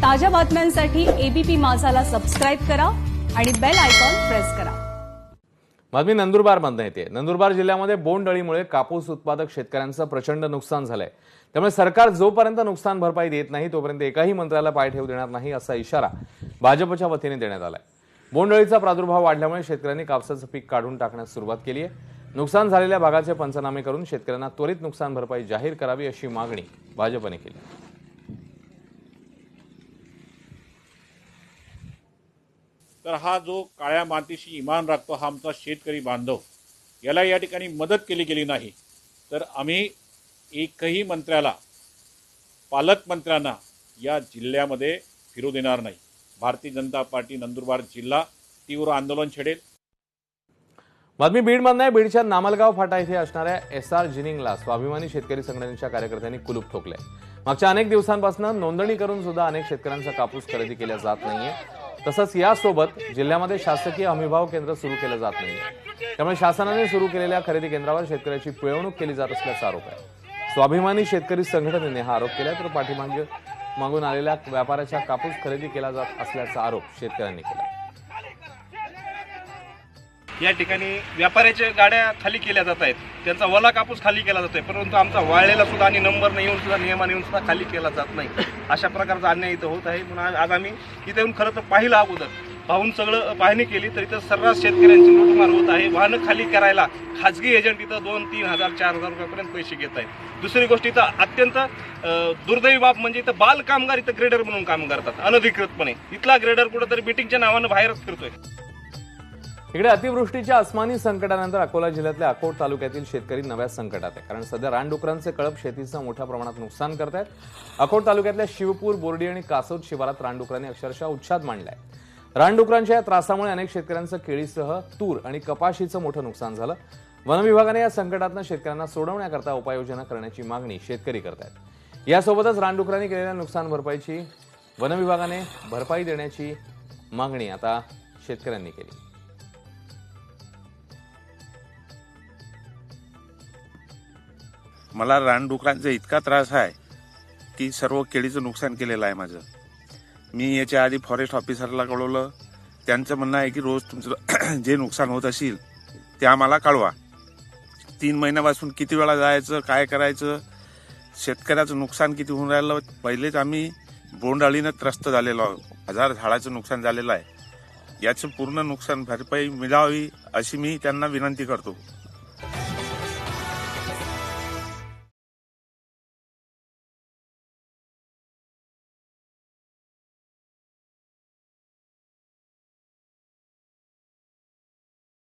ताज्या बातम्यांसाठी ABP माझाला subscribe करा आणि बेल आयकॉन प्रेस करा। बातमी नंदुरबारमधून येते। नंदुरबार जिल्ह्यामध्ये बोंडअळीमुळे कापूस उत्पादक शेतकऱ्यांचं प्रचंड नुकसान झालंय। त्यामुळे सरकार जोपर्यंत नुकसान भरपाई देत नाही तोपर्यंत एकाही मंत्र्याला पाय ठेवू देणार नाही असा इशारा भाजपच्या वतीने देण्यात आलाय। बोंडअळीचा प्रादुर्भाव वाढल्यामुळे शेतकऱ्यांनी कापसाचं पीक काढून टाकण्यास सुरुवात केली आहे। नुकसान झालेल्या भागाचे पंचनामे करून शेतकऱ्यांना त्वरित नुकसान भरपाई जाहीर करावी अशी मागणी भाजपने केली। तर हा जो काळ्या मातीशी इमान राखतो हा आमचा शेतकरी बांधव, याला या ठिकाणी मदत केली गेली नाही तर आम्ही एकही मंत्र्याला, पालकमंत्र्यांना या जिल्ह्यामध्ये फिरू देणार नाही। भारतीय जनता पार्टी नंदुरबार जिल्हा तीव्र आंदोलन छेडेल। बातमी बीडमधून आहे। बीडच्या नामलगाव फाटा येथे असणाऱ्या एसआर जिनिंगला स्वाभिमानी शेतकरी संघटनेच्या कार्यकर्त्यांनी कुलूप ठोकले। मागच्या अनेक दिवसांपासून नोंदणी करून सुद्धा अनेक शेतकऱ्यांचा कापूस खरेदी केला जात नाहीये। तसंच यासोबत जिल्ह्यामध्ये शासकीय हमीभाव केंद्र सुरू केलं जात नाहीये। त्यामुळे शासनाने सुरू केलेल्या खरेदी केंद्रावर शेतकऱ्याची पिळवणूक केली जात असल्याचा आरोप आहे। स्वाभिमानी शेतकरी संघटनेने हा आरोप केला तर पाठीमागून आलेल्या व्यापाऱ्याच्या कापूस खरेदी केला जात असल्याचा आरोप शेतकऱ्यांनी केला। या ठिकाणी व्यापाऱ्याच्या गाड्या खाली केल्या जात आहेत, त्यांचा वला कापूस खाली केला जातोय, परंतु आमचा वाळलेला सुद्धा आणि नंबर नाही येऊन सुद्धा नियमाने येऊन सुद्धा खाली केला जात नाही। अशा प्रकारचा अन्याय इथं होत आहे। म्हणून आज आम्ही इथे येऊन खरं तर पाहिलं, अगोदर पाहून सगळं पाहणी केली तर इथं सर्रास शेतकऱ्यांची लूटमार होत आहे। वाहनं खाली करायला खाजगी एजंट इथं 2-3 हजार 4 हजार रुपयापर्यंत पैसे घेत आहेत। दुसरी गोष्ट इथं अत्यंत दुर्दैवी बाब म्हणजे इथं बाल कामगार इथं ग्रेडर म्हणून काम करतात अनधिकृतपणे। इथला ग्रेडर कुठेतरी बिटिंगच्या नावानं बाहेरच फिरतोय। इकडे अतिवृष्टीच्या अस्मानी संकटानंतर अकोला जिल्ह्यातल्या अकोट तालुक्यातील शेतकरी नव्या संकटात आहे, कारण सध्या रानडुकरांचे कळप शेतीचं मोठ्या प्रमाणात नुकसान करत आहेत। अकोट तालुक्यातल्या शिवपूर, बोर्डी आणि कासोद शिवारात रानडुकरांनी अक्षरशः उच्छाद मांडलाय। रानडुकरांच्या या त्रासामुळे अनेक शेतकऱ्यांचं केळीसह तूर आणि कपाशीचं मोठं नुकसान झालं। वन विभागाने या संकटातून शेतकऱ्यांना सोडवण्याकरता उपाययोजना करण्याची मागणी शेतकरी करत आहेत। यासोबतच रानडुकरांनी केलेल्या नुकसान भरपाईची वन विभागाने भरपाई देण्याची मागणी आता शेतकऱ्यांनी केली। मला रानडुकरांचा इतका त्रास आहे की सर्व केळीचं नुकसान केलेलं आहे माझं। मी याच्या आधी फॉरेस्ट ऑफिसरला कळवलं, त्यांचं म्हणणं आहे की रोज तुमचं जे नुकसान होत असेल ते आम्हाला कळवा। 3 महिन्यापासून किती वेळा जायचं, काय करायचं, शेतकऱ्याचं नुकसान किती होऊन राहिलं। पहिलेच आम्ही बोंडअळीनं त्रस्त झालेलो आहोत, 1000 झाडाचं नुकसान झालेलं आहे। याचं पूर्ण नुकसान भरपाई मिळावी अशी मी त्यांना विनंती करतो।